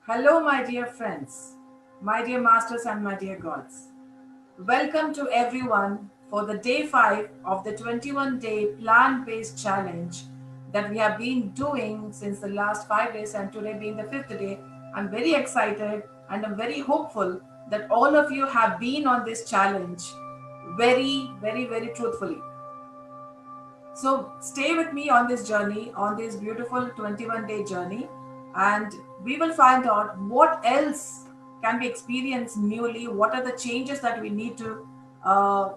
Hello, my dear friends, my dear masters, and my dear gods. Welcome to everyone for the day 5 of the 21-day plant based challenge that we have been doing since the last 5 days, and today being the fifth day. I'm very excited and I'm very hopeful that all of you have been on this challenge very truthfully. So stay with me on this journey, on this beautiful 21-day journey, and we will find out what else can be experienced newly, what are the changes that we need to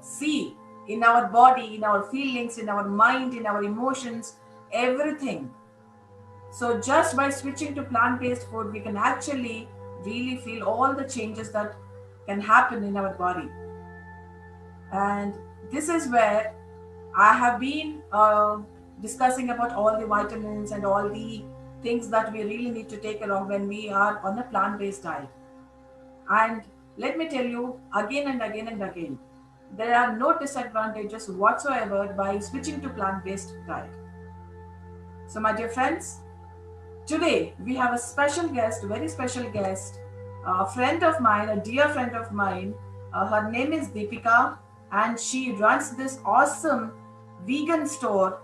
see in our body, in our feelings, in our mind, in our emotions, everything. So just by switching to plant-based food, we can actually really feel all the changes that can happen in our body. And this is where I have been discussing about all the vitamins and all the things that we really need to take care of when we are on a plant-based diet. And let me tell you again and again and again, there are no disadvantages whatsoever by switching to plant-based diet. So my dear friends, today we have a special guest, very special guest, a friend of mine, a dear friend of mine. Her name is Deepika, and she runs this awesome vegan store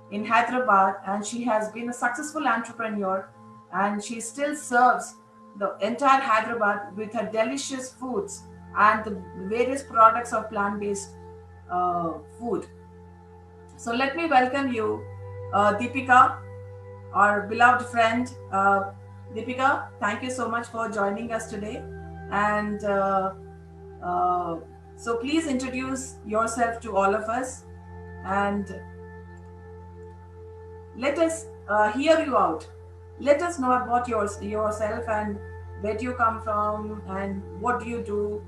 in Hyderabad, and she has been a successful entrepreneur, and she still serves the entire Hyderabad with her delicious foods and the various products of plant-based food. So let me welcome you, Deepika, our beloved friend. Deepika, thank you so much for joining us today. And uh, so please introduce yourself to all of us and let us hear you out. Let us know about yourself and where do you come from and what do you do,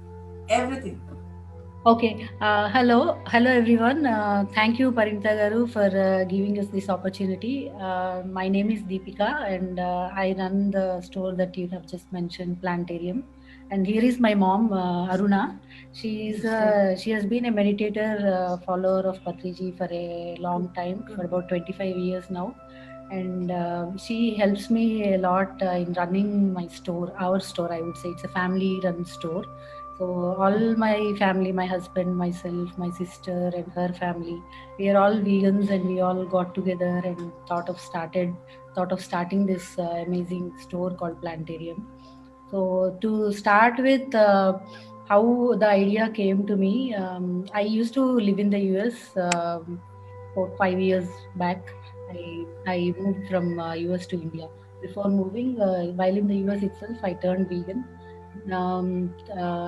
everything. Okay. Hello everyone. Thank you, Parinta Garu, for giving us this opportunity. My name is Deepika, and I run the store that you have just mentioned, Plantarium. And here is my mom, Aruna. She has been a meditator, follower of Patriji for a long time, for about 25 years now. And she helps me a lot in running my store, our store. I would say it's a family-run store. So all my family, my husband, myself, my sister, and her family, we are all vegans, and we all got together and thought of starting this amazing store called Plantarium. So to start with, how the idea came to me, I used to live in the US about 5 years back. I moved from US to India. Before moving, while in the US itself, I turned vegan.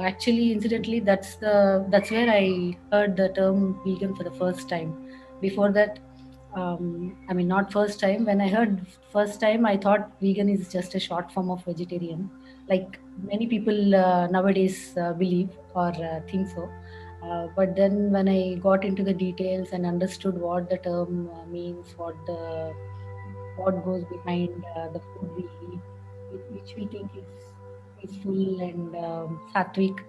Actually, incidentally, that's where I heard the term vegan for the first time. Before that, I mean, not first time. When I heard first time, I thought vegan is just a short form of vegetarian, like many people nowadays believe or think so. But then when I got into the details and understood what the term means, what goes behind the food we eat, which we think is peaceful and sattvic,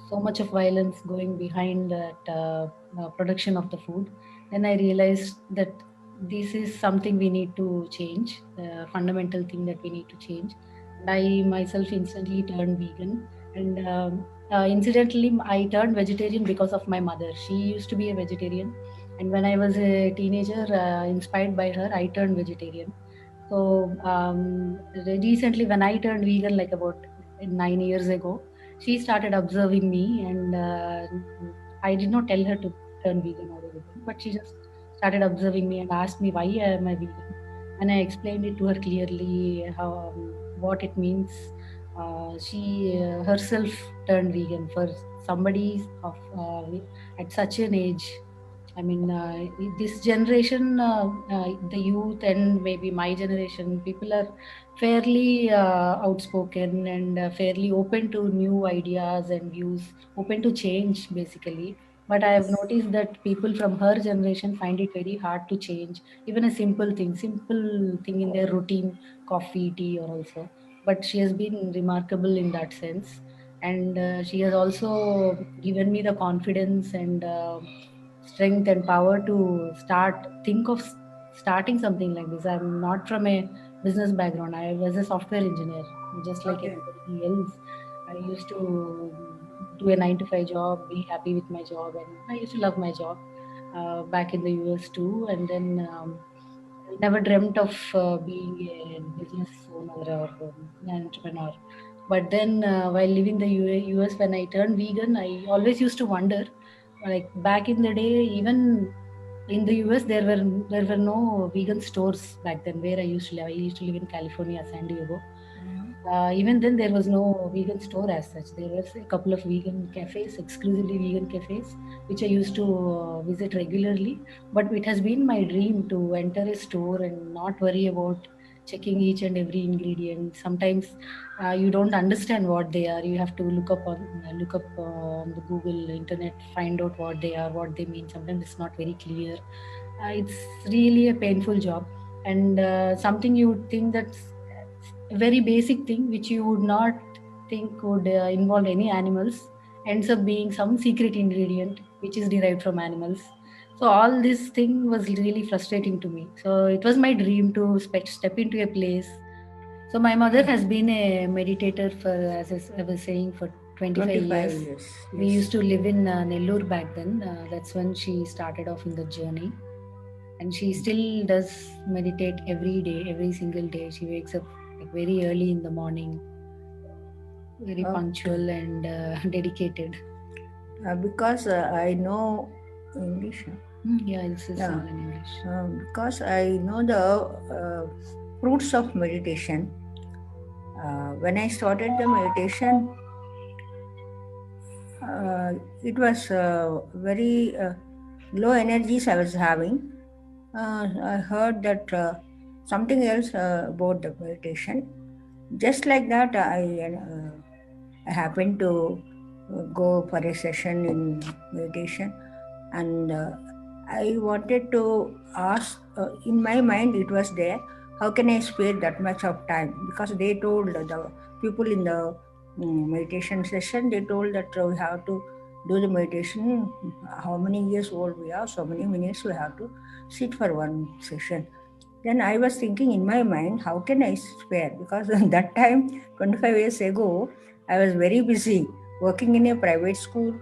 so much of violence going behind that production of the food, then I realized that this is something we need to change, the fundamental thing that we need to change. And I myself instantly turned vegan. And incidentally, I turned vegetarian because of my mother. She used to be a vegetarian. And when I was a teenager, inspired by her, I turned vegetarian. So recently, when I turned vegan, like about 9 years ago, she started observing me, and I did not tell her to turn vegan or anything, but she just started observing me and asked me why am I vegan, and I explained it to her clearly how what it means. She herself turned vegan for somebody of at such an age. I mean, this generation, the youth, and maybe my generation, people are fairly outspoken and fairly open to new ideas and views, open to change, basically. But I have Yes. noticed that people from her generation find it very hard to change, even a simple thing in their routine, coffee, tea, or also. But she has been remarkable in that sense. And she has also given me the confidence and strength and power to start think of starting something like this. I'm not from a business background. I was a software engineer, just like Okay. everybody else. I used to do a 9 to 5 job, be happy with my job, and I used to love my job back in the US too. And then I never dreamt of being a business owner or an entrepreneur. But then, while living the US, when I turned vegan, I always used to wonder, like back in the day, even in the US, there were no vegan stores back then where I used to live. I used to live in California, San Diego. Mhm. Even then, there was no vegan store as such. There was a couple of vegan cafes, exclusively vegan cafes, which I used to visit regularly. But it has been my dream to enter a store and not worry about checking each and every ingredient. Sometimes you don't understand what they are. You have to look up on the Google internet, find out what they are, what they mean. Sometimes it's not very clear. It's really a painful job, and something you would think that's a very basic thing which you would not think would involve any animals ends up being some secret ingredient which is derived from animals. So all this thing was really frustrating to me. So it was my dream to step into a place. So my mother has been a meditator for, as I was saying, for 25 25 years. years. We Yes. used to live in Nellore back then. That's when she started off in the journey, and she still does meditate every day, every single day. She wakes up like very early in the morning, very Okay. punctual and dedicated. Because I know English. Yeah, this is Yeah. all in English. Because I know the fruits of meditation. When I started the meditation, it was very low energies I was having. I heard that something else about the meditation. Just like that, I happened to go for a session in meditation, and I wanted to ask. In my mind, it was there. How can I spare that much of time? Because they told the people in the meditation session, they told that we have to do the meditation. How many years old we are, so many minutes we have to sit for one session. Then I was thinking in my mind, how can I spare? Because that time, 25 years ago, I was very busy working in a private school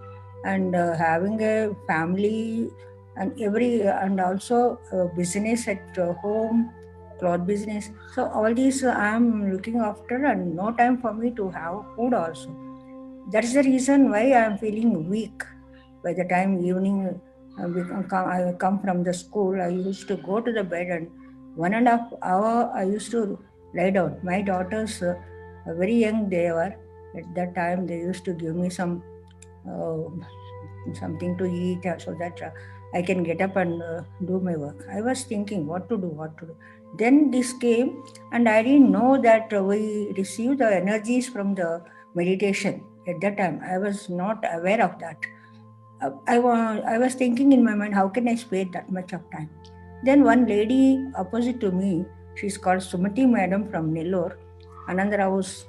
and having a family and and also business at home, cloth business. So all these I am looking after, and no time for me to have food also. That's the reason why I am feeling weak. By the time evening I come from the school, I used to go to the bed, and 1.5 hour I used to lie down. My daughters, very young they were. At that time, they used to give me uh, something to eat so that I can get up and do my work. I was thinking what to do, what to do. Then this came, and I didn't know that we receive the energies from the meditation. At that time, I was not aware of that. I was thinking in my mind, how can I spare that much of time? Then one lady opposite to me, she's called Sumati Madam from Nellore, Anand Rao's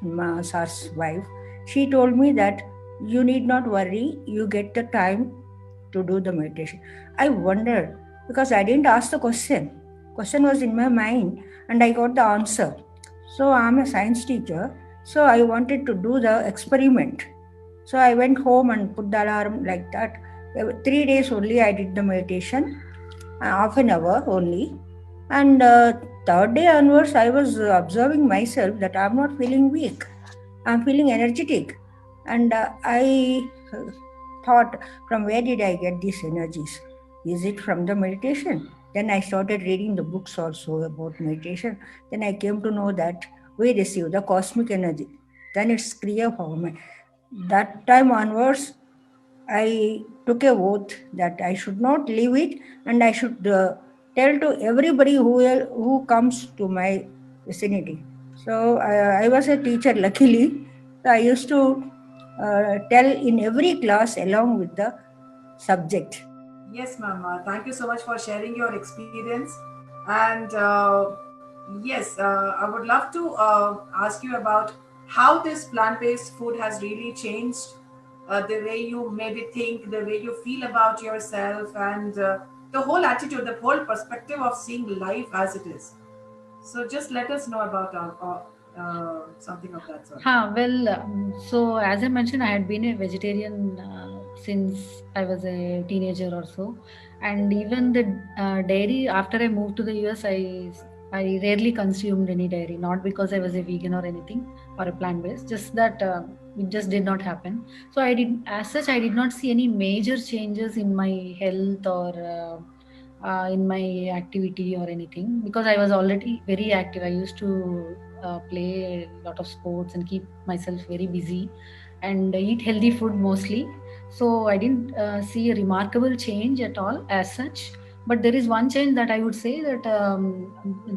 sir's wife. She told me that you need not worry, you get the time to do the meditation. I wondered because I didn't ask the question. Question was in my mind, and I got the answer. So I'm a science teacher, so I wanted to do the experiment. So I went home and put the alarm like that. 3 days only I did the meditation, half an hour only. And third day onwards, I was observing myself that I'm not feeling weak. I'm feeling energetic. And I thought, from where did I get these energies? Is it from the meditation? Then I started reading the books also about meditation. Then I came to know that we receive the cosmic energy. Then it's clear for me. That time onwards, I took a oath that I should not leave it, and I should tell to everybody who comes to my vicinity. So I was a teacher, luckily. So I used to tell in every class along with the subject. Yes, ma'am. Thank you so much for sharing your experience. And yes, I would love to ask you about how this plant based food has really changed the way you maybe think, the way you feel about yourself, and the whole attitude, the whole perspective of seeing life as it is. So just let us know about something of that sort. Well, so as I mentioned, I had been a vegetarian since I was a teenager or so, and even the dairy. After I moved to the US, I rarely consumed any dairy, not because I was a vegan or anything or a plant based, just that it just did not happen. So I did, as such, I did not see any major changes in my health or in my activity or anything because I was already very active. I used to play a lot of sports and keep myself very busy and eat healthy food mostly. So I didn't see a remarkable change at all as such. But there is one change that I would say that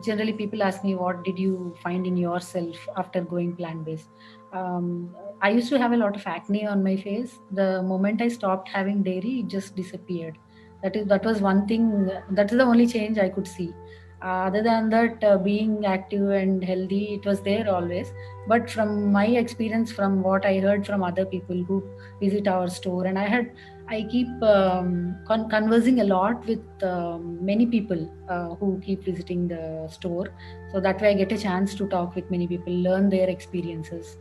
generally people ask me, what did you find in yourself after going plant based? Um, I used to have a lot of acne on my face. The moment I stopped having dairy, it just disappeared. That was one thing. That is the only change I could see. Other than that, being active and healthy, it was there always. But from my experience, from what I heard from other people who visit our store, and I keep conversing a lot with many people who keep visiting the store. So that way, I get a chance to talk with many people, learn their experiences.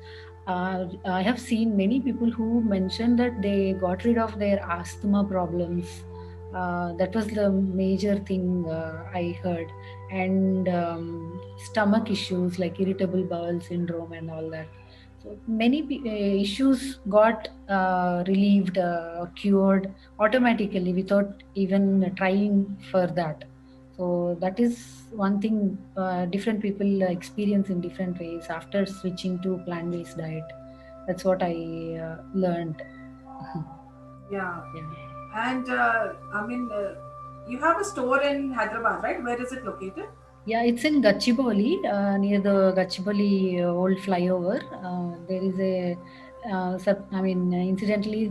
I have seen many people who mentioned that they got rid of their asthma problems. That was the major thing I heard, and stomach issues like irritable bowel syndrome and all that. So many issues got relieved or cured automatically without even trying for that. So that is one thing different people experience in different ways after switching to plant-based diet. That's what I learned. Yeah. Yeah. And you have a store in Hyderabad, right? Where is it located? Yeah, it's in Gachibowli, near the Gachibowli old flyover. There is a, incidentally,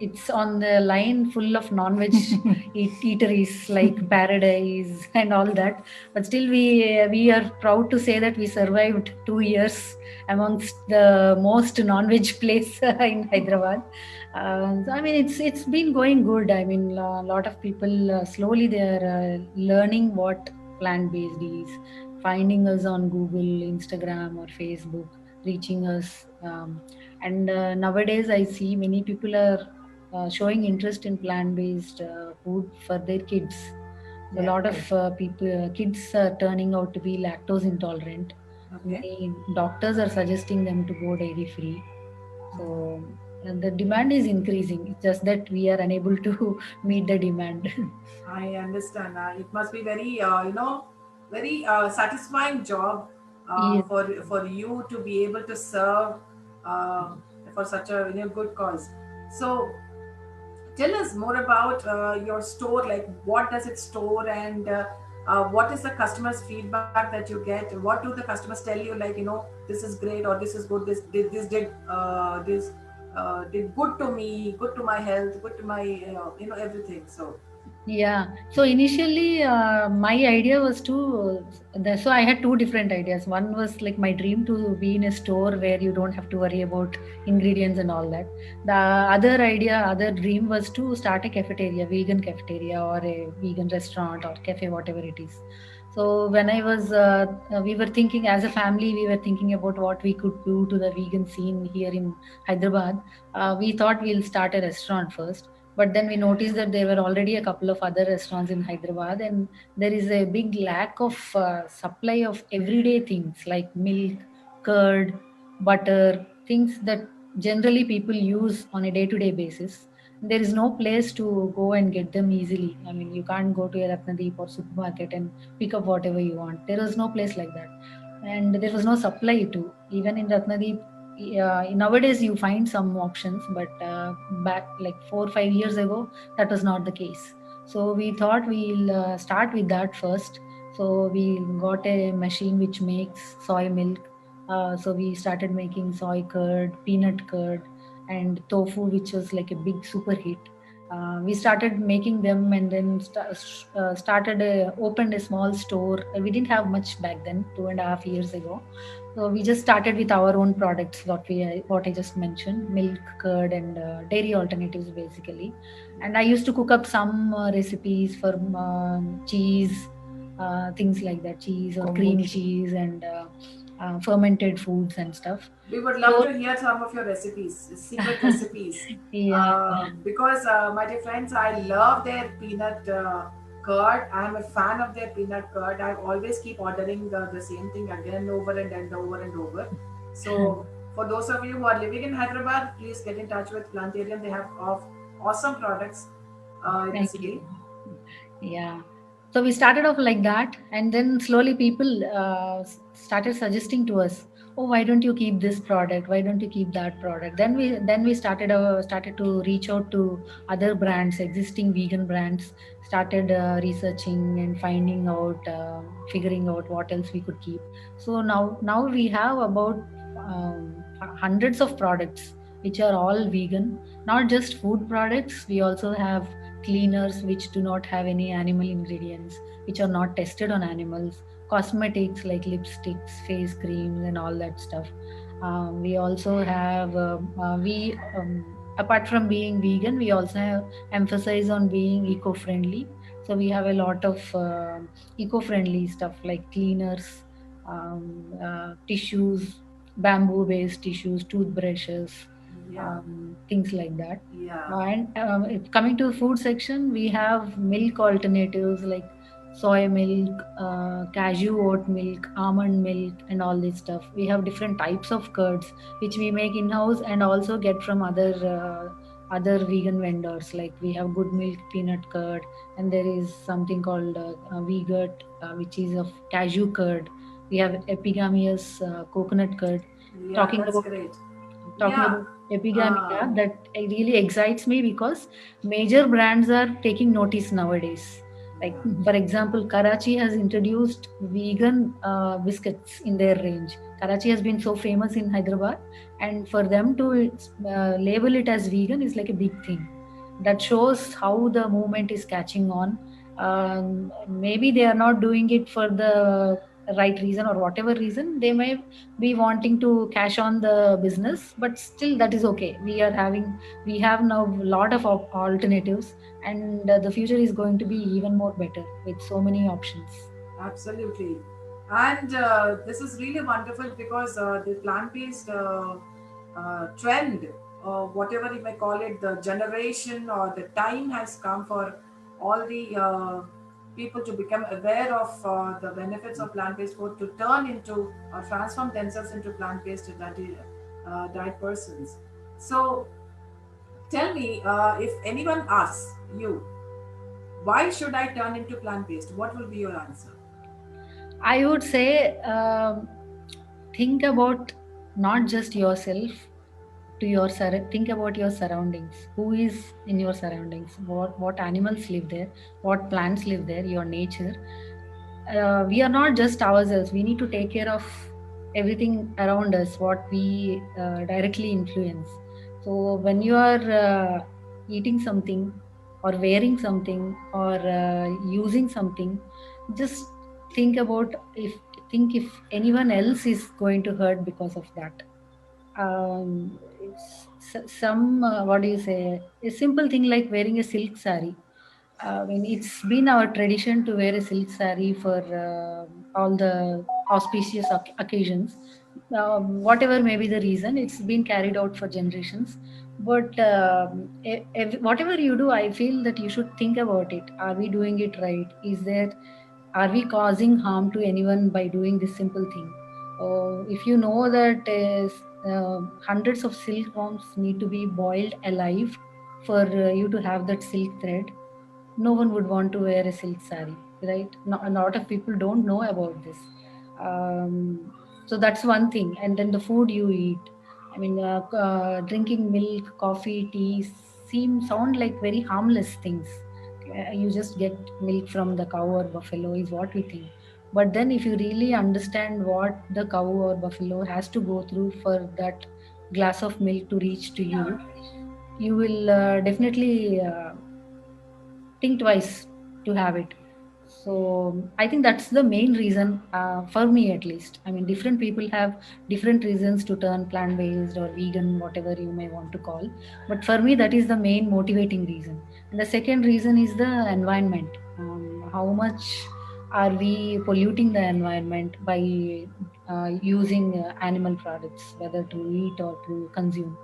it's on the line full of non-veg eateries like Paradise and all that. But still, we are proud to say that we survived 2 years amongst the most non-veg place in Hyderabad. So, it's been going good. I mean, a lot of people slowly they are learning what plant based is, finding us on Google, Instagram, or Facebook, reaching us. And nowadays, I see many people are showing interest in plant based food for their kids. So a Yeah. lot of kids are turning out to be lactose intolerant. Okay. Many doctors are suggesting them to go dairy free. So and the demand is increasing. It's just that we are unable to meet the demand. I understand. It must be very, very satisfying job Yes. for you to be able to serve uh, for such a good cause. So tell us more about your store. Like, what does it store, and what is the customers' feedback that you get? What do the customers tell you? Like, this is great, or this is good. This did good to me, good to my health, good to my everything. So Yeah. So initially, my idea was so I had two different ideas. One was like my dream to be in a store where you don't have to worry about ingredients and all that. The other dream was to start a cafeteria, vegan cafeteria or a vegan restaurant or cafe, whatever it is. So when we were thinking as a family, we were thinking about what we could do to the vegan scene here in Hyderabad. We thought we'll start a restaurant first, but then we noticed that there were already a couple of other restaurants in Hyderabad, and there is a big lack of supply of everyday things like milk, curd, butter, things that generally people use on a day-to-day basis. There is no place to go and get them easily. I mean, you can't go to a Ratnadeep or supermarket and pick up whatever you want. There was no place like that, and there was no supply too. Even in Ratnadeep, nowadays you find some options, but back like 4 or 5 years ago, that was not the case. So we thought we'll start with that first. So we got a machine which makes soy milk. So we started making soy curd, peanut curd, and tofu, which was like a big super hit. We started making them, and then opened a small store. We didn't have much back then, 2.5 years ago. So we just started with our own products, what I just mentioned, milk, curd, and dairy alternatives basically. And I used to cook up some recipes for cheese, things like that, cheese or cream Kombucha. cheese, and fermented foods and stuff. We would love So to hear some of your recipes, secret recipes. yeah, Because, my dear friends, I love their peanut curd. I am a fan of their peanut curd. I always keep ordering the same thing again and over and over and over. So, for those of you who are living in Hyderabad, please get in touch with Plantarian. They have awesome products in the thank city. you. Yeah. So we started off like that, and then slowly people started suggesting to us, "Oh, why don't you keep this product? Why don't you keep that product?" Then we started to reach out to other brands, existing vegan brands. Started researching and finding out, figuring out what else we could keep. So now we have about hundreds of products which are all vegan. Not just food products. We also have cleaners which do not have any animal ingredients, which are not tested on animals, cosmetics like lipsticks, face creams, and all that stuff. We also have we apart from being vegan, we also have emphasize on being eco-friendly. So we have a lot of eco-friendly stuff like cleaners, tissues, bamboo-based tissues, toothbrushes, Yeah, things like that. yeah, And coming to the food section, we have milk alternatives like soy milk, cashew oat milk, almond milk, and all this stuff. We have different types of curds which we make in house and also get from other vegan vendors. Like we have good milk peanut curd, and there is something called vegut, which is of cashew curd. We have epigamious coconut curd. yeah, Talking that's about great. talking Yeah, about epigamia, uh, that really excites me because major brands are taking notice nowadays. Like yeah. for example, Karachi has introduced vegan biscuits in their range. Karachi has been so famous in Hyderabad, and for them to label it as vegan is like a big thing. That shows how the movement is catching on. Maybe they are not doing it for the right reason, or whatever reason they may be wanting to cash on the business, but still that is okay. We have now a lot of alternatives, and the future is going to be even more better with so many options. Absolutely. And this is really wonderful because the plant based trend, whatever you may call it, the generation or the time has come for all the people to become aware of the benefits of plant based food, to turn into or transform themselves into plant based diet persons. So, tell me, if anyone asks you, why should I turn into plant based? What will be your answer? I would say, think about not just yourself, think about your surroundings. Who is in your surroundings? What animals live there? What plants live there? Your nature. We are not just ourselves. We need to take care of everything around us, what we directly influence. So when you are eating something, or wearing something, or using something, just think about if anyone else is going to hurt because of that. Some what do you say, a simple thing like wearing a silk sari. I mean, it's been our tradition to wear a silk sari for all the auspicious occasions. Whatever may be the reason, it's been carried out for generations. But whatever you do, I feel that you should think about it. Are we doing it right? Are we causing harm to anyone by doing this simple thing? If you know that hundreds of silkworms need to be boiled alive for you to have that silk thread, no one would want to wear a silk sari, right? A lot of people don't know about this. um, so that's one thing. And then the food you eat, I mean, drinking milk, coffee, tea sound like very harmless things. You just get milk from the cow or buffalo is what we think. But then if you really understand what the cow or buffalo has to go through for that glass of milk to reach to you, you will definitely think twice to have it. So I think that's the main reason, for me at least. I mean, different people have different reasons to turn plant based or vegan, whatever you may want to call, but for me that is the main motivating reason. And the second reason is the environment. How much are we polluting the environment by using animal products, whether to eat or to consume?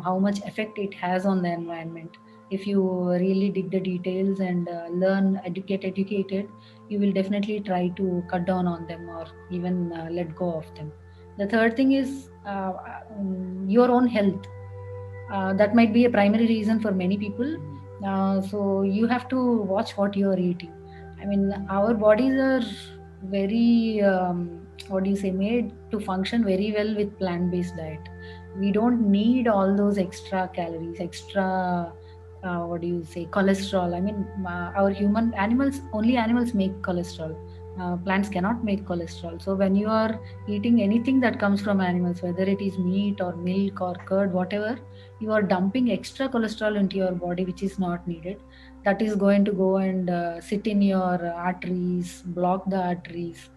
How much effect it has on the environment. If you really dig the details and learn, get educated, you will definitely try to cut down on them or even let go of them. The third thing is your own health. That might be a primary reason for many people. So you have to watch what you are eating. I mean, our bodies are very, what do you say, made to function very well with plant based diet. We don't need all those extra calories, extra, what do you say, cholesterol. I mean, our human animals, only animals make cholesterol. Plants cannot make cholesterol. So when you are eating anything that comes from animals, whether it is meat or milk or curd, whatever, you are dumping extra cholesterol into your body which is not needed. That is going to go and sit in your arteries, block the arteries.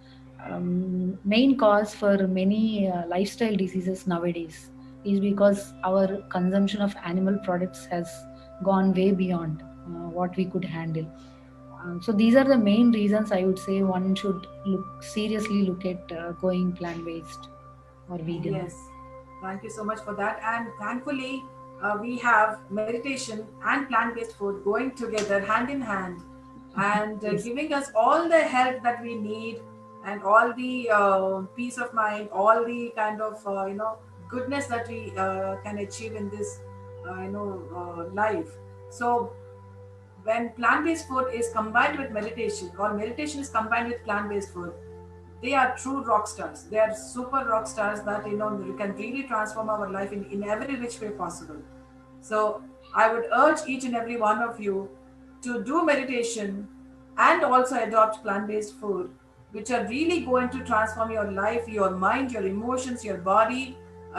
Main cause for many lifestyle diseases nowadays is because our consumption of animal products has gone way beyond what we could handle. So these are the main reasons I would say one should seriously look at going plant based or vegan. Yes, thank you so much for that. And thankfully, we have meditation and plant based food going together hand in hand and Yes. giving us all the help that we need and all the peace of mind, all the kind of, goodness that we can achieve in this, life. So, when plant-based food is combined with meditation or meditation is combined with plant-based food, they are true rock stars. They are super rock stars that you can really transform our life in every which way possible. So I would urge each and every one of you to do meditation and also adopt plant-based food, which are really going to transform your life, your mind, your emotions, your body,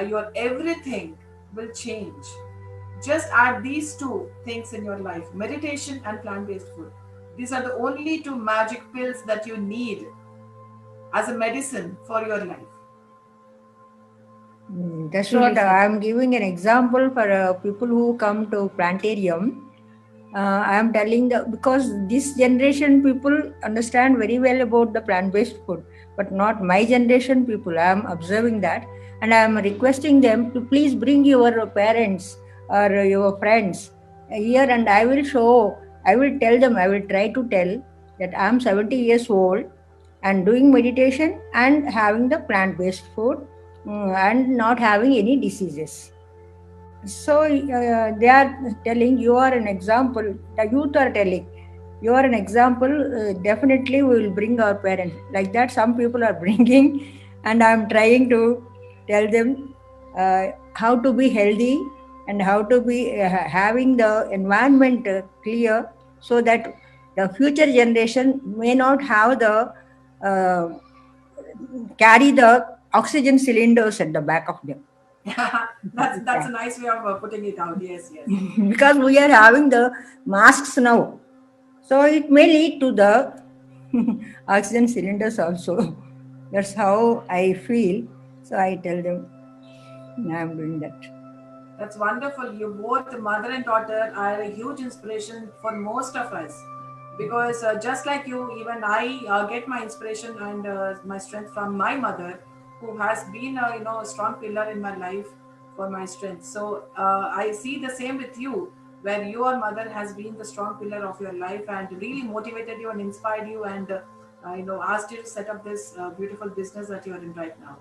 your everything will change. Just add these two things in your life: meditation and plant based food. These are the only two magic pills that you need as a medicine for your life. That's Truly what said. I'm giving an example for people who come to planetarium. I am telling because this generation people understand very well about the plant-based food, but not my generation people. I am observing that, and I am requesting them to please bring your parents or your friends here, and I will show. I will tell them. I will try to tell that I am 70 years old and doing meditation and having the plant-based food, and not having any diseases. So they are telling you are an example. The youth are telling you are an example. Definitely, we will bring our parents. Like that, some people are bringing, and I am trying to tell them how to be healthy and how to be having the environment clear, so that the future generation may not have the uh, carry the oxygen cylinders at the back of them. That's a nice way of putting it out. Yes, yes. Because we are having the masks now, so it may lead to the oxygen cylinders also. That's how I feel. So I tell them I'm doing that. That's wonderful. You both, mother and daughter, are a huge inspiration for most of us. Because just like you, even I get my inspiration and my strength from my mother, who has been a strong pillar in my life for my strength. So I see the same with you, where your mother has been the strong pillar of your life and really motivated you and inspired you and asked you to set up this beautiful business that you are in right now.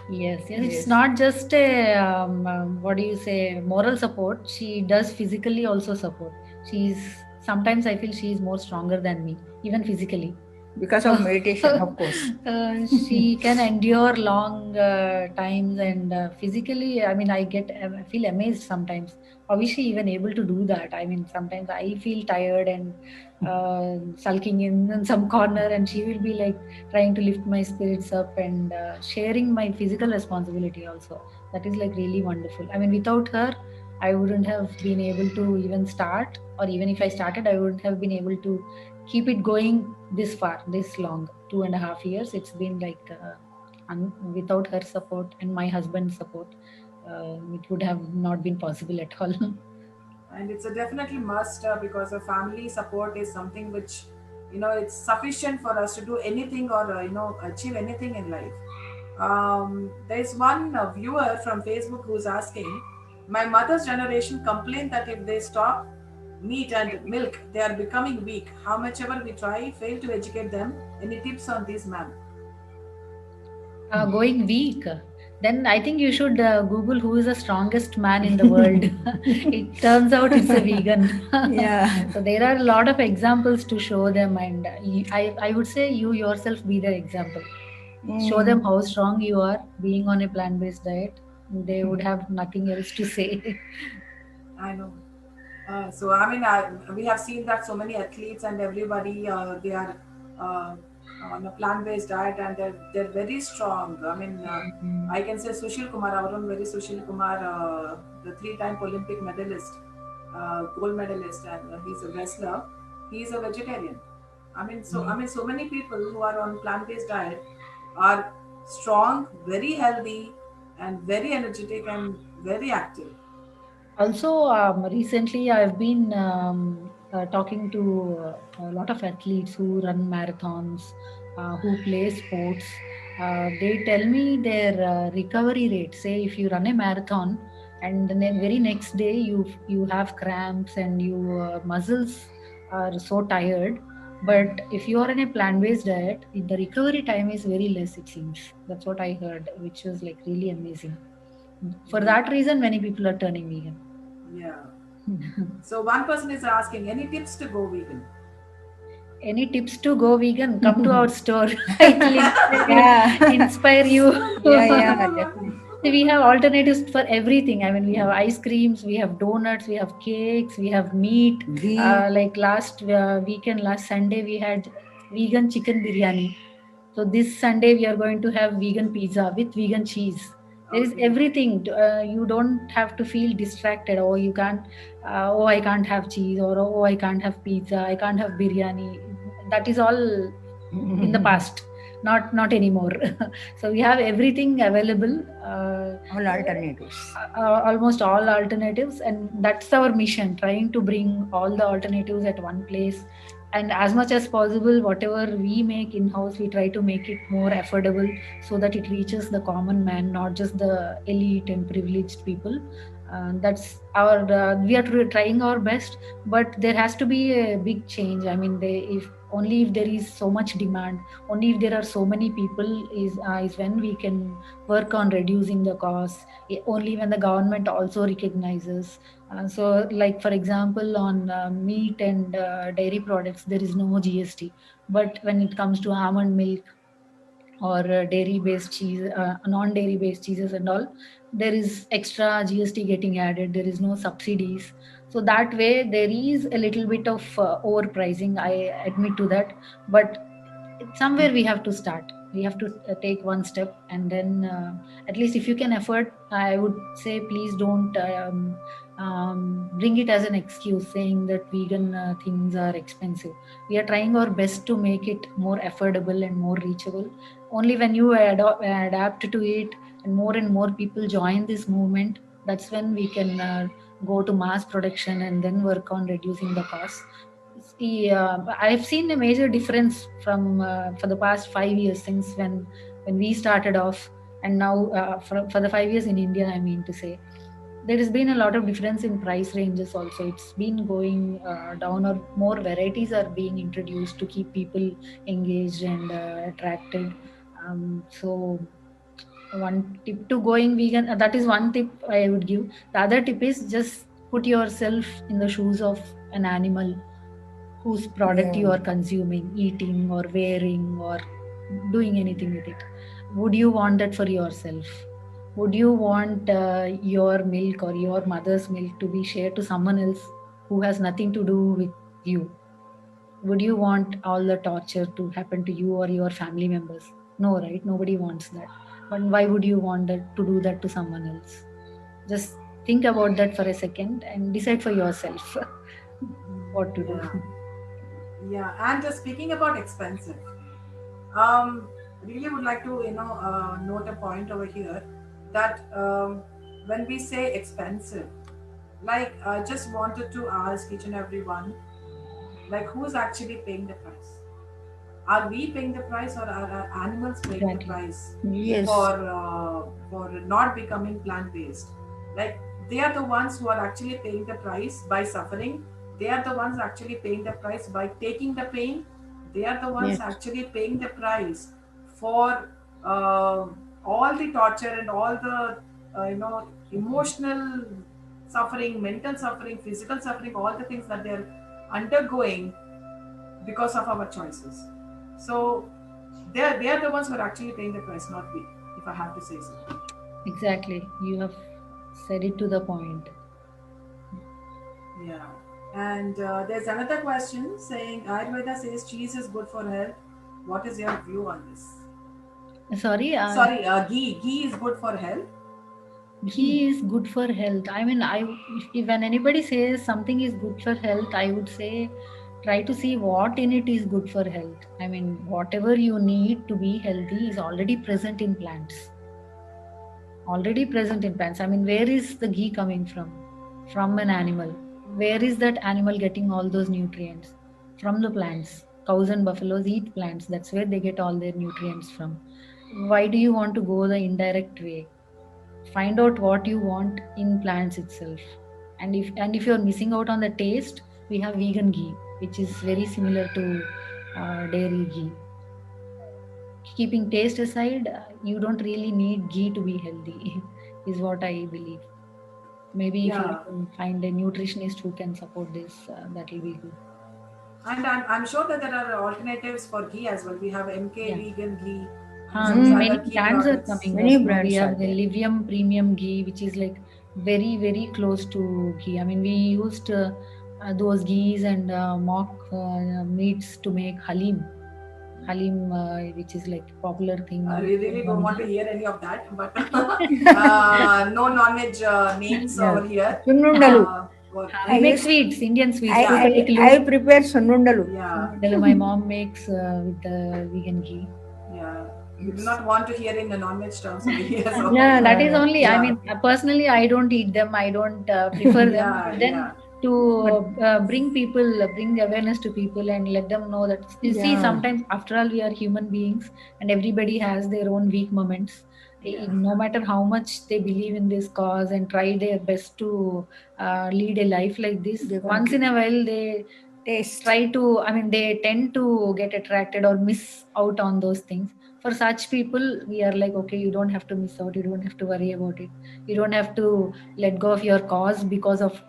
Yes, yes. It's Yes. not just a, what do you say, moral support. She does physically also support. She's sometimes I feel she is more stronger than me, even physically. Because So of meditation, of course. she can endure long times, and physically, I mean, I feel amazed sometimes. How is she even able to do that? I mean, sometimes I feel tired and sulking in some corner, and she will be like trying to lift my spirits up and sharing my physical responsibility also. That is like really wonderful. I mean, without her, I wouldn't have been able to even start, or even if I started, I wouldn't have been able to keep it going this far, this long. 2.5 years. It's been like without her support and my husband's support, it would have not been possible at all. And it's a definitely must because a family support is something which, it's sufficient for us to do anything or achieve anything in life. There's one viewer from Facebook who's asking, my mother's generation complain that if they stop meat and milk, they are becoming weak. How much ever we try, fail to educate them. Any tips on this, ma'am? Going weak, then I think you should Google who is the strongest man in the world. It turns out it's a vegan. Yeah. So there are a lot of examples to show them, and I would say you yourself be their example. Show them how strong you are being on a plant-based diet. They would have nothing else to say. I know. So we have seen that so many athletes and everybody they are uh, on a plant-based diet and they're very strong. I can say Sushil Kumar, our own very Sushil Kumar, the three-time Olympic medalist, gold medalist, and he's a wrestler. He's a vegetarian. So many people who are on plant-based diet are strong, very healthy, and very energetic and very active. Also, recently I've been talking to a lot of athletes who run marathons, who play sports. They tell me their recovery rate. Say, if you run a marathon and the very next day you have cramps and your muscles are so tired, but if you are in a plant-based diet, the recovery time is very less. It seems that's what I heard, which was like really amazing. For that reason, many people are turning vegan. Yeah. So one person is asking, any tips to go vegan? Any tips to go vegan? Come to our store. It will inspire you. Yeah, definitely. We have alternatives for everything. I mean, we have ice creams, we have donuts, we have cakes, we have meat. Ghee. Like last weekend, last Sunday, we had vegan chicken biryani. So this Sunday, we are going to have vegan pizza with vegan cheese. There is Okay. everything. You don't have to feel distracted. Oh, you can't. I can't have cheese, or oh, I can't have pizza. I can't have biryani. That is all in the past. Not anymore. So we have everything available. All alternatives. Almost all alternatives, and that's our mission, trying to bring all the alternatives at one place. And as much as possible, whatever we make in house, we try to make it more affordable so that it reaches the common man, not just the elite and privileged people. That's our we are trying our best, but there has to be a big change. I mean, if there is so much demand, only if there are so many people is when we can work on reducing the cost. Only when the government also recognizes. So, like for example, on meat and dairy products, there is no GST, but when it comes to almond milk or dairy based cheese, non dairy based cheeses and all, there is extra GST getting added. There is no subsidies. So that way there is a little bit of overpricing, I admit to that. But somewhere we have to start. We have to take one step, and then at least if you can afford, I would say please don't bring it as an excuse saying that vegan things are expensive. We are trying our best to make it more affordable and more reachable. Only when you adapt to it and more people join this movement, that's when we can go to mass production and then work on reducing the cost. See, I've seen a major difference from for the past 5 years, since when we started off, and now for the 5 years in India, I mean to say, there has been a lot of difference in price ranges. Also, it's been going down, or more varieties are being introduced to keep people engaged and attracted. So one tip to going vegan, that is one tip I would give. The other tip is just put yourself in the shoes of an animal whose product you are consuming, eating, or wearing, or doing anything with it. Would you want that for yourself? Would you want your milk or your mother's milk to be shared to someone else who has nothing to do with you? Would you want all the torture to happen to you or your family members? No, right? Nobody wants that. But why would you want that to do that to someone else? Just think about that for a second and decide for yourself what to do. Yeah. And speaking about expensive, really would like to note a point over here that when we say expensive, like I just wanted to ask each and every one, like who's actually paying the price? Are we paying the price, or are our animals paying the Exactly. price Yes. for not becoming plant based? Like they are the ones who are actually paying the price by suffering. They are the ones actually paying the price by taking the pain. They are the ones Yes. actually paying the price for all the torture and all the emotional suffering, mental suffering, physical suffering, all the things that they're undergoing because of our choices. So they are the ones who are actually paying the price, not we, if I have to say so. Exactly. You have said it to the point. Yeah. And there's another question saying Ayurveda says cheese is good for health. What is your view on this? Sorry, Sorry, ghee is good for health. ghee is good for health. I mean, if when anybody says something is good for health, I would say try to see what in it is good for health. I mean, whatever you need to be healthy is already present in plants. Already present in plants. I mean, where is the ghee coming from? From an animal. Where is that animal getting all those nutrients? From the plants. Cows and buffaloes eat plants. That's where they get all their nutrients from. Why do you want to go the indirect way? Find out what you want in plants itself. And if you're missing out on the taste, we have vegan ghee, which is very similar to dairy ghee. Keeping taste aside, you don't really need ghee to be healthy, is what I believe. Maybe if you Yeah. can find a nutritionist who can support this, that will be good. And I'm sure that there are alternatives for ghee as well. We have MK Yeah. vegan ghee and some Many other ghee brands are products. coming Many up. Now we brands are have the there. Livium Premium ghee, which is like very, very close to ghee. I mean, we used those ghees and mock meats to make halim. Halim, which is like popular thing We really going don't on want to here. hear any of that, but no non-veg names Yeah. over here. Sunnundalu. We I make used sweets, Indian sweets. I, Yeah. Like I prepare sunnundalu. Yeah. my mom makes with the vegan ghee. Yeah. We do not want to hear in the non-veg terms over here. So, Yeah, that is Yeah. only. I yeah. mean, personally, I don't eat them. I don't prefer them. Yeah. But Yeah. then to bring people, bring the awareness to people, and let them know that you see, Yeah. sometimes after all, we are human beings, and everybody has their own weak moments. Yeah. No matter how much they believe in this cause and try their best to lead a life like this, They once want in a while they taste. try to. I mean, they tend to get attracted or miss out on those things. For such people, we are like, okay, you don't have to miss out, you don't have to worry about it, you don't have to let go of your cause because of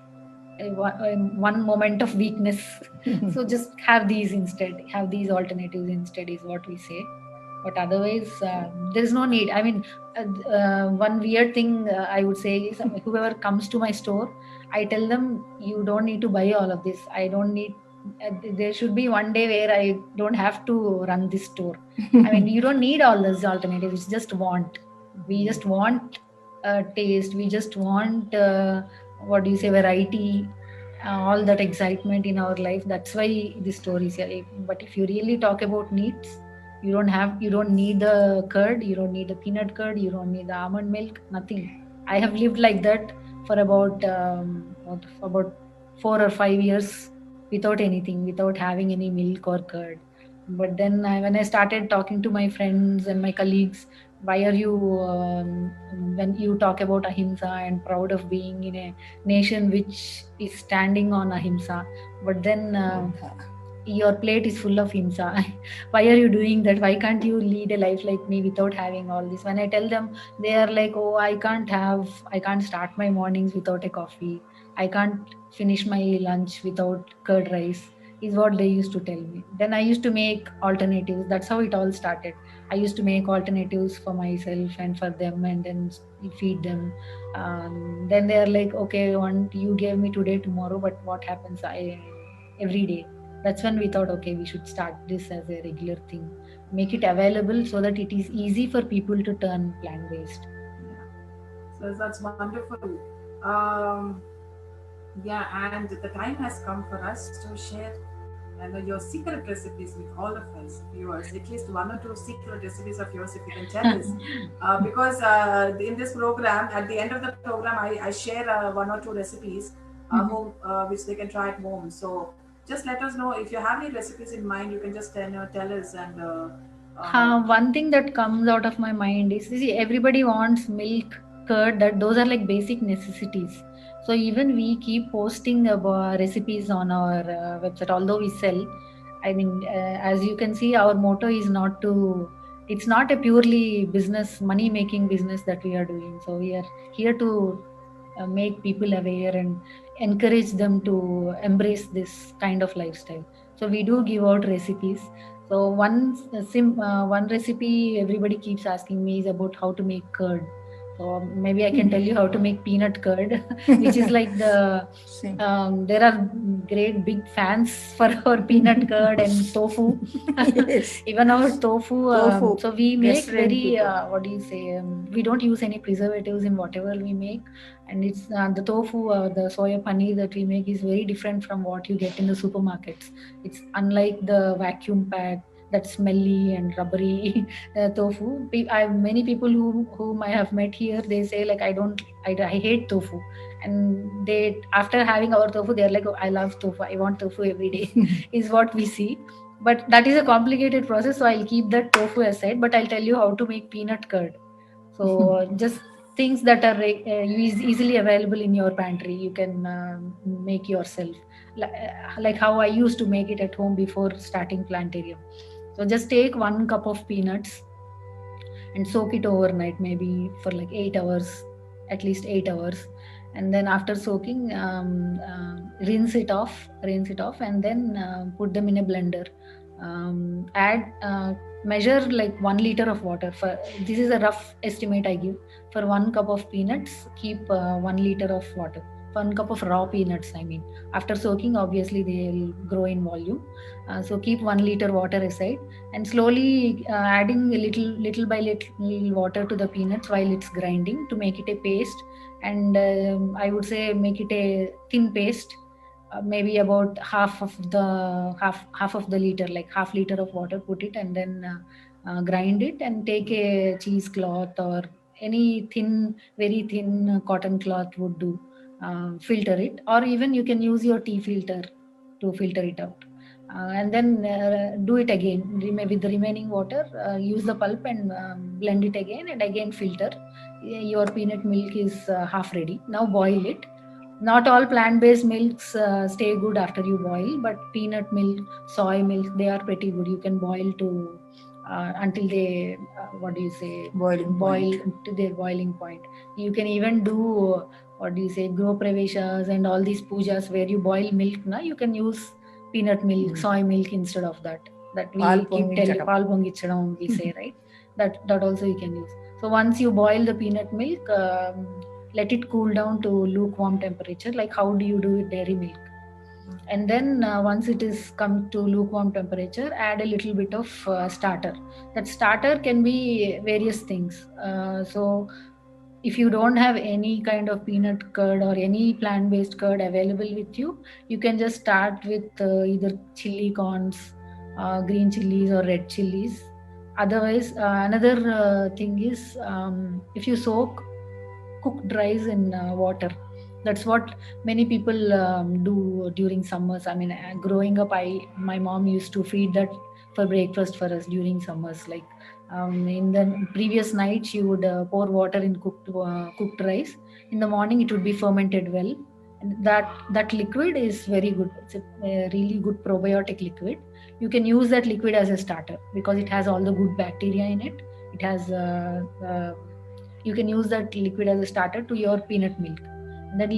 one moment of weakness. So just have these instead, have these alternatives instead, is what we say. But otherwise, there is no need. I mean, one weird thing I would say is, whoever comes to my store, I tell them, you don't need to buy all of this. I don't need. There should be one day where I don't have to run this store. I mean, you don't need all those alternatives. It's just want. We just want taste. We just want what do you say, variety, all that excitement in our life. That's why this story is here. But if you really talk about needs, you don't need the curd, you don't need the peanut curd, you don't need the almond milk, nothing. I have lived like that for about 4 or 5 years without anything, without having any milk or curd. But then when I started talking to my friends and my colleagues, why are you when you talk about ahimsa and proud of being in a nation which is standing on ahimsa, but then your plate is full of himsa. Why are you doing that? Why can't you lead a life like me without having all this? When I tell them, they are like, oh, I can't start my mornings without a coffee, I can't finish my lunch without curd rice, is what they used to tell me. Then I used to make alternatives. That's how it all started. I used to make alternatives for myself and for them, and then feed them. Then they are like, okay, one you gave me today, tomorrow, but what happens I every day? That's when we thought, okay, we should start this as a regular thing, make it available so that it is easy for people to turn plant based. So that's wonderful. Um, yeah, and the time has come for us to share your secret recipes with all of us viewers. At least one or two secret recipes of yours, if you can tell us. Because in this program, at the end of the program, I share one or two recipes which they can try at home. So just let us know if you have any recipes in mind. You can just tell us and. One thing that comes out of my mind is, see, everybody wants milk, curd. That those are like basic necessities. So even we keep posting about recipes on our website, although we sell. I mean, as you can see, our motto is not to. It's not a purely business, money making business that we are doing. So we are here to make people aware and encourage them to embrace this kind of lifestyle. So we do give out recipes. So one recipe everybody keeps asking me is about how to make curd. So maybe I can tell you how to make peanut curd, which is like there are great big fans for our peanut curd and tofu. Yes. Even our tofu. Tofu, So we make restaurant very people. what do you say? We don't use any preservatives in whatever we make, and it's the tofu, the soya paneer that we make is very different from what you get in the supermarkets. It's unlike the vacuum pack, that smelly and rubbery tofu. Many people whom I have met here, they say like I hate tofu, and they after having our tofu, they're like, oh, I love tofu. I want tofu every day, is what we see. But that is a complicated process, so I'll keep that tofu aside. But I'll tell you how to make peanut curd. So just things that are easily available in your pantry, you can make yourself, like how I used to make it at home before starting Plantarium. So just take 1 cup of peanuts and soak it overnight, maybe for like 8 hours, at least 8 hours. And then after soaking, rinse it off, and then put them in a blender. Add Measure like 1 liter of water. For this is a rough estimate I give. For 1 cup of peanuts, keep 1 liter of water. 1 cup of raw peanuts, I mean. After soaking, obviously they'll grow in volume. So keep 1 liter water aside, and slowly adding a little by little water to the peanuts while it's grinding to make it a paste. And I would say make it a thin paste, maybe about half of the liter, like half liter of water, put it, and then grind it, and take a cheesecloth or any very thin cotton cloth would do. Filter it, or even you can use your tea filter to filter it out. And then do it again with the remaining water. Use the pulp and blend it again, and again filter. Your peanut milk is half ready. Now boil it. Not all plant-based milks stay good after you boil, but peanut milk, soy milk, they are pretty good. You can boil to until they what do you say, boil to their boiling point. You can even do what do you say, grow praveshas and all these pujas where you boil milk. Now you can use peanut milk, soy milk instead of that. That we keep telling, pal pongichadam we say, right? That also you can use. So once you boil the peanut milk, let it cool down to lukewarm temperature, like how do you do with dairy milk. And then once it is come to lukewarm temperature, add a little bit of starter. That starter can be various things. So if you don't have any kind of peanut curd or any plant-based curd available with you, you can just start with either chili corns, green chilies or red chilies. Otherwise, another thing is, if you soak cooked rice in water. That's what many people do during summers. I mean, growing up, my mom used to feed that for breakfast for us during summers. Like in the previous night, she would pour water in cooked rice. In the morning, it would be fermented well, and that liquid is very good. It's a really good probiotic liquid. You can use that liquid as a starter because it has all the good bacteria in it. It has you can use that liquid as a starter to your peanut milk. Then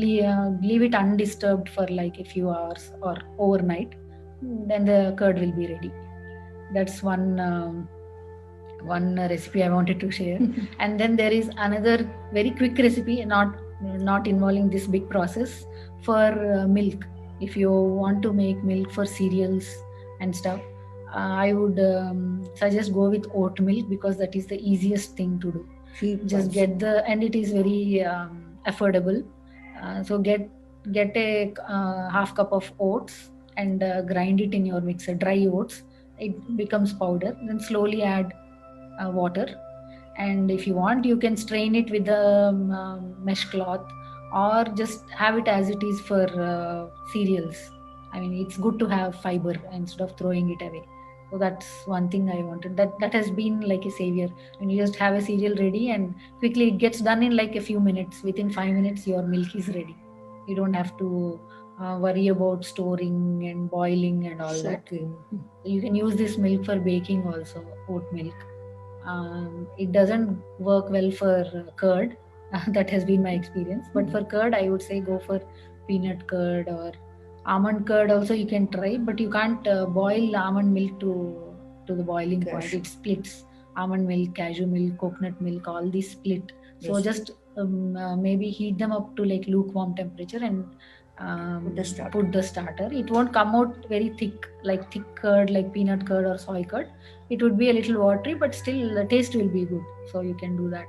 leave it undisturbed for like a few hours or overnight. Then the curd will be ready. That's one recipe I wanted to share. And then there is another very quick recipe, not involving this big process, for milk. If you want to make milk for cereals and stuff, I would suggest go with oat milk because that is the easiest thing to do. Just get and it is very affordable. So get a half cup of oats and grind it in your mixer, dry oats. It becomes powder. Then slowly add water, and if you want, you can strain it with a mesh cloth, or just have it as it is for cereals. I mean, it's good to have fiber instead of throwing it away. So that's one thing I wanted. That has been like a savior. And you just have a cereal ready, and quickly it gets done in like a few minutes. Within 5 minutes, your milk is ready. You don't have to worry about storing and boiling and all that. Soaking. You can use this milk for baking also, oat milk. It doesn't work well for curd. That has been my experience. But for curd, I would say go for peanut curd or almond curd. Also, you can try, but you can't boil almond milk to the boiling point. Cashew. It splits. Almond milk, cashew milk, coconut milk, all these split. So Yes. just maybe heat them up to like lukewarm temperature and put the starter. It won't come out very thick, like thick curd, like peanut curd or soy curd. It would be a little watery, but still the taste will be good. So you can do that.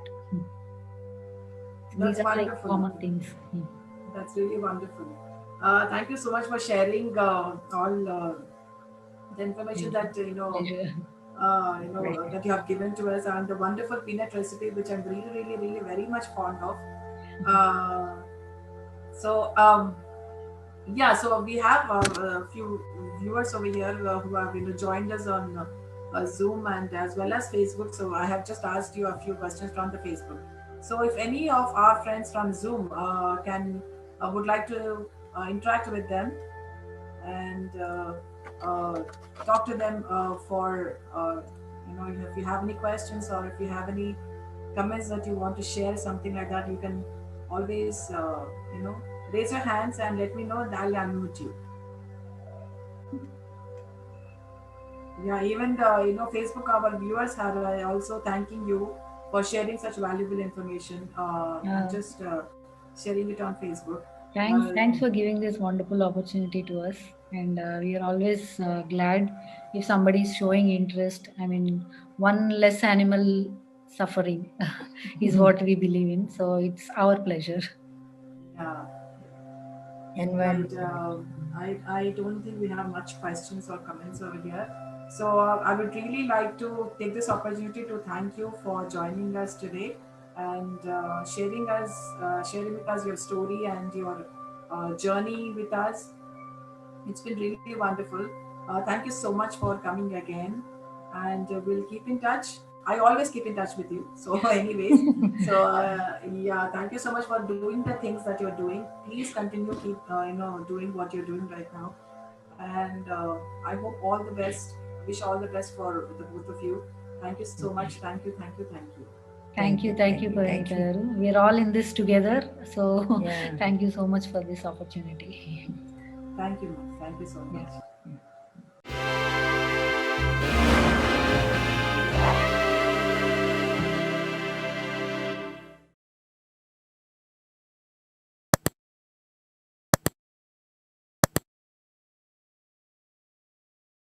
That's These are like wonderful. common things. That's really wonderful. Thank you so much for sharing all the information that Pleasure. that you have given to us, and the wonderful peanut recipe, which I'm really, really, really very much fond of. Uh, so yeah, so we have a few viewers over here who have joined us on Zoom and as well as Facebook. So I have just asked you a few questions from the Facebook. So if any of our friends from Zoom can would like to interact with them and talk to them for if you have any questions or if you have any comments that you want to share, something like that, you can always raise your hands and let me know, and I'll unmute you. Yeah, even the Facebook, our viewers are also thanking you for sharing such valuable information and just sharing it on Facebook. Thanks for giving this wonderful opportunity to us, and we are always glad if somebody is showing interest. I mean, one less animal suffering is what we believe in. So it's our pleasure. Yeah. Environment. Right. I don't think we have much questions or comments over here. So I would really like to take this opportunity to thank you for joining us today and sharing with us your story and your journey with us. It's been really wonderful. Thank you so much for coming again, and we'll keep in touch. I always keep in touch with you. So, anyways, so yeah, thank you so much for doing the things that you're doing. Please continue, keep doing what you're doing right now, and I hope all the best. Wish all the best for the both of you. Thank you so much. Thank you, thank you, thank you. Thank you, Thank you. Parinita. We're all in this together. So Yeah. thank you so much for this opportunity. Thank you, ma'am. Thank you so much. Yeah.